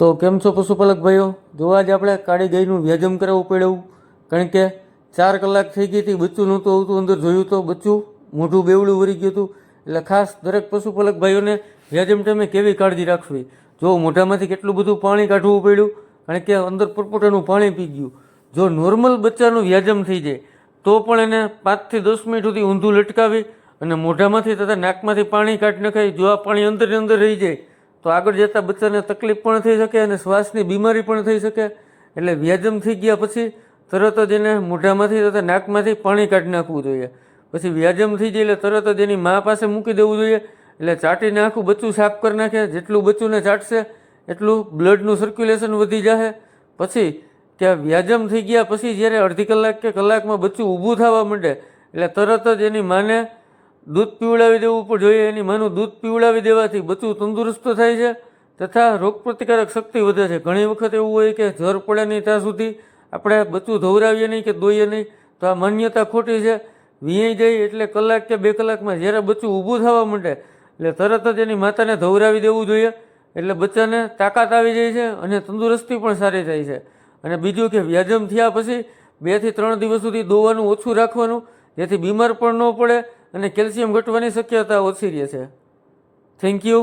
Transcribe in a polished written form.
તો કેમ છો પશુપાલક ભાઈઓ? જો આજે આપણે કાળી ગાયનું વ્યાજમ કરાવવું પડ્યું, કારણ કે 4 કલાક થઈ ગઈ હતી, બચ્ચું નહોતું આવતું. અંદર જોયું તો બચ્ચું મોઢું બેવડું વળી ગયું હતું. એટલે ખાસ દરેક પશુપાલક ભાઈઓને વ્યાજમ ટાઈમે કેવી કાળજી રાખવી. જો મોઢામાંથી કેટલું બધું પાણી કાઢવું પડ્યું, કારણ કે અંદર પરપોટાનું પાણી પી ગયું. જો નોર્મલ બચ્ચાનું વ્યાજમ થઈ જાય તો પણ એને 5 થી 10 મિનિટ સુધી ઊંધું લટકાવી અને મોઢામાંથી તથા નાકમાંથી પાણી કાઢી નખાય. જો આ પાણી અંદર અંદર રહી જાય તો આગળ જતાં બચ્ચાને તકલીફ પણ થઈ શકે અને શ્વાસની બીમારી પણ થઈ શકે. એટલે વ્યાજમ થઈ ગયા પછી તરત જ એને મોઢામાંથી તથા નાકમાંથી પાણી કાઢી નાખવું જોઈએ. પછી વ્યાજમ થઈ જાય એટલે તરત જ એની મા પાસે મૂકી દેવું જોઈએ. એટલે ચાટીને આખું બચ્ચું સાફ કરી નાખે. જેટલું બચ્ચુને ચાટશે એટલું બ્લડનું સર્ક્યુલેશન વધી જશે. પછી કે વ્યાજમ થઈ ગયા પછી જ્યારે અડધી કલાક કે કલાકમાં બચ્ચું ઊભું થવા માંડે એટલે તરત જ એની માને દૂધ પીવડાવી દેવું પણ જોઈએ. એની માનું દૂધ પીવડાવી દેવાથી બચ્ચું તંદુરસ્ત થાય છે તથા રોગપ્રતિકારક શક્તિ વધે છે. ઘણી વખત એવું હોય કે જર પડે નહીં ત્યાં સુધી આપણે બચ્ચું ધવરાવીએ નહીં કે દોઈએ નહીં, તો આ માન્યતા ખોટી છે. વીંયાઈ જાય એટલે કલાક કે 2 કલાકમાં જ્યારે બચ્ચું ઊભું થવા માંડે એટલે તરત જ એની માતાને ધવરાવી દેવું જોઈએ. એટલે બચ્ચાને તાકાત આવી જાય છે અને તંદુરસ્તી પણ સારી થાય છે. અને બીજું કે વ્યાજમ થયા પછી 2 થી 3 દિવસ સુધી દોવાનું ઓછું રાખવાનું, જેથી બીમાર પણ ન પડે અને કેલ્શિયમ ઘટવાની શક્યતા ઓછી રહે છે. Thank you.